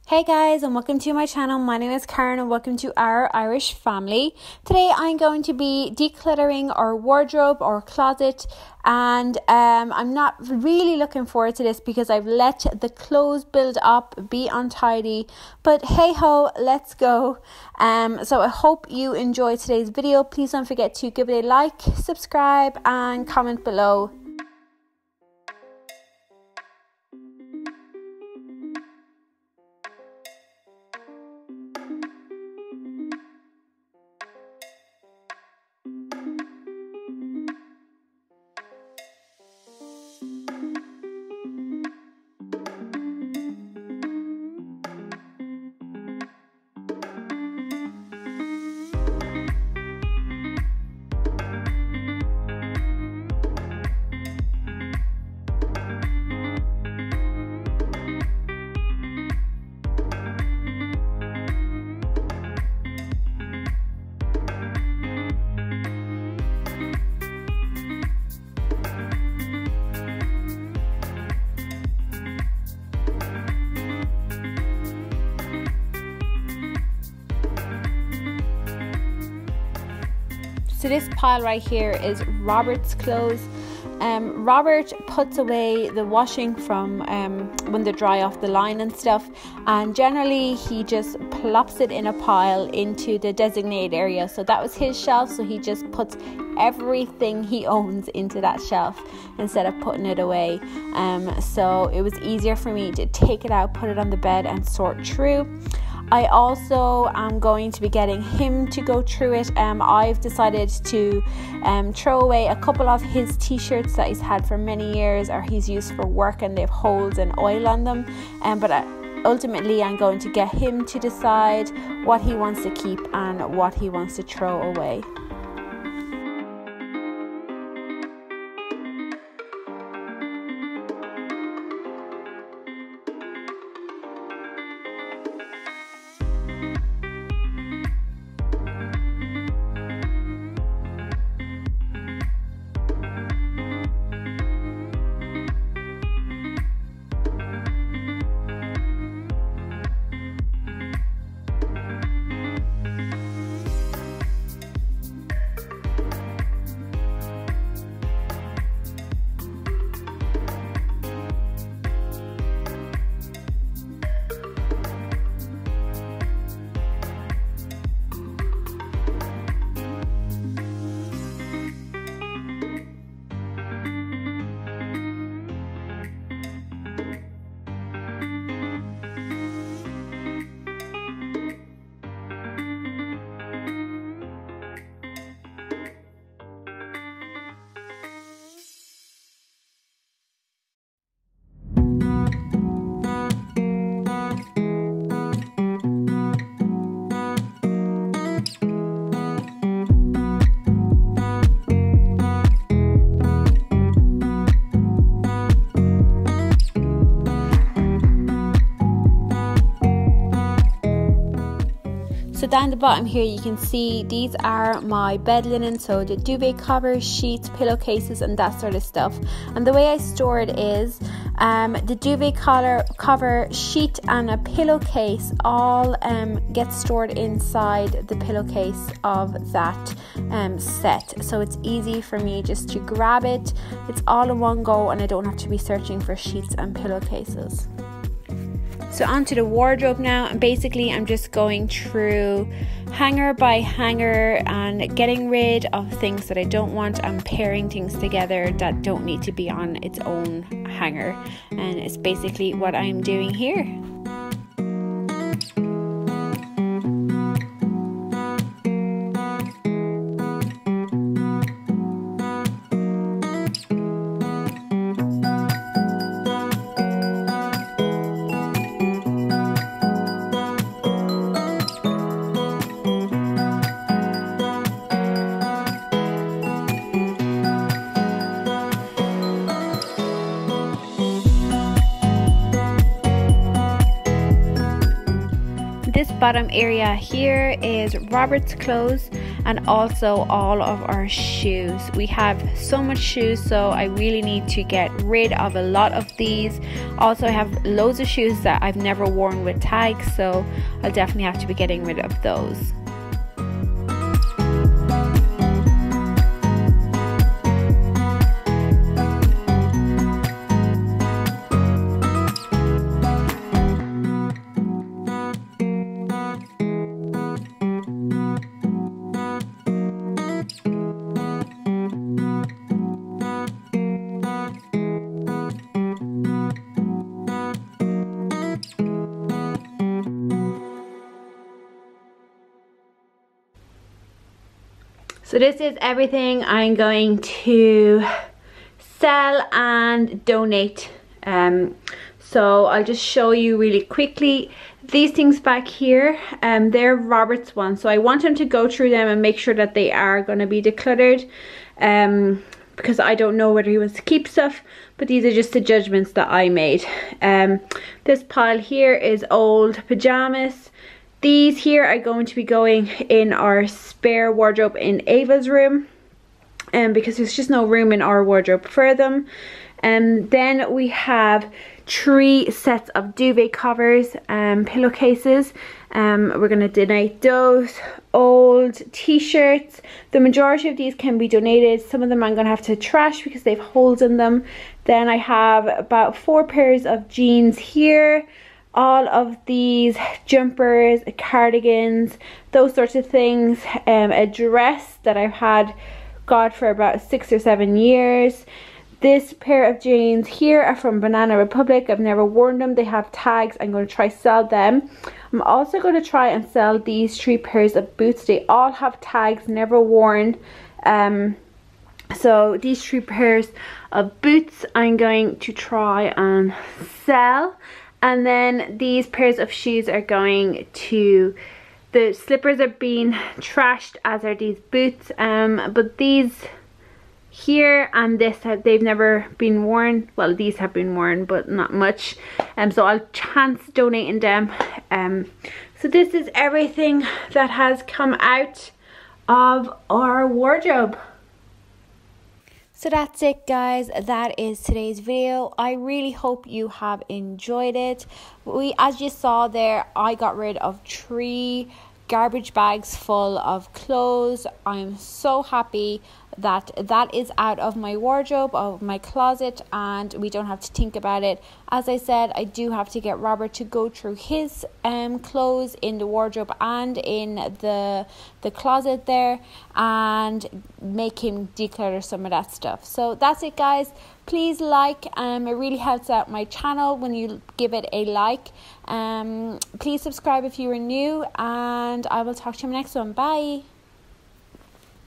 Hey guys, and welcome to my channel. My name is Karen and welcome to our Irish family. Today I'm going to be decluttering our wardrobe or closet, and I'm not really looking forward to this because I've let the clothes build up, be untidy, but hey ho, let's go. So I hope you enjoy today's video. Please don't forget to give it a like, subscribe and comment below. So this pile right here is Robert's clothes. Robert puts away the washing from when they dry off the line and stuff, and generally he just plops it in a pile into the designated area. So that was his shelf, so he just puts everything he owns into that shelf instead of putting it away. So it was easier for me to take it out, put it on the bed and sort through. I also am going to be getting him to go through it. I've decided to throw away a couple of his t-shirts that he's had for many years, or he's used for work and they have holes and oil on them. But ultimately I'm going to get him to decide what he wants to keep and what he wants to throw away. So down the bottom here you can see these are my bed linen, so the duvet covers, sheets, pillowcases and that sort of stuff. And the way I store it is the duvet cover, sheet and a pillowcase all get stored inside the pillowcase of that set. So it's easy for me just to grab it, it's all in one go and I don't have to be searching for sheets and pillowcases. So onto the wardrobe now, and basically I'm just going through hanger by hanger and getting rid of things that I don't want and pairing things together that don't need to be on its own hanger, and it's basically what I'm doing here. This bottom area here is Robert's clothes, and also all of our shoes. We have so much shoes, so I really need to get rid of a lot of these. Also, I have loads of shoes that I've never worn with tags, so I'll definitely have to be getting rid of those. So this is everything I'm going to sell and donate. So I'll just show you really quickly. These things back here, they're Robert's ones. So I want him to go through them and make sure that they are going to be decluttered. Because I don't know whether he wants to keep stuff, but these are just the judgments that I made. This pile here is old pajamas. These here are going to be going in our spare wardrobe in Ava's room, because there's just no room in our wardrobe for them. And then we have 3 sets of duvet covers and pillowcases. We're going to donate those. Old t-shirts, the majority of these can be donated. Some of them I'm going to have to trash because they have holes in them. Then I have about 4 pairs of jeans here. All of these jumpers, cardigans, those sorts of things. A dress that I've had, God, for about 6 or 7 years. This pair of jeans here are from Banana Republic. I've never worn them. They have tags. I'm going to try sell them. I'm also going to try and sell these 3 pairs of boots. They all have tags, never worn. So these 3 pairs of boots I'm going to try and sell. And then these pairs of shoes are going to, the slippers are being trashed, as are these boots. But these here and this, they've never been worn. Well, these have been worn, but not much. So I'll chance donating them. So this is everything that has come out of our wardrobe. So that's it, guys. That is today's video. I really hope you have enjoyed it. As you saw there, I got rid of 3 garbage bags full of clothes. I'm so happy that that is out of my wardrobe, of my closet, and we don't have to think about it. As I said, I do have to get Robert to go through his clothes in the wardrobe and in the closet there, and make him declutter some of that stuff. So that's it, guys. Please like, it really helps out my channel when you give it a like. Please subscribe if you are new, and I will talk to you in the next one. Bye.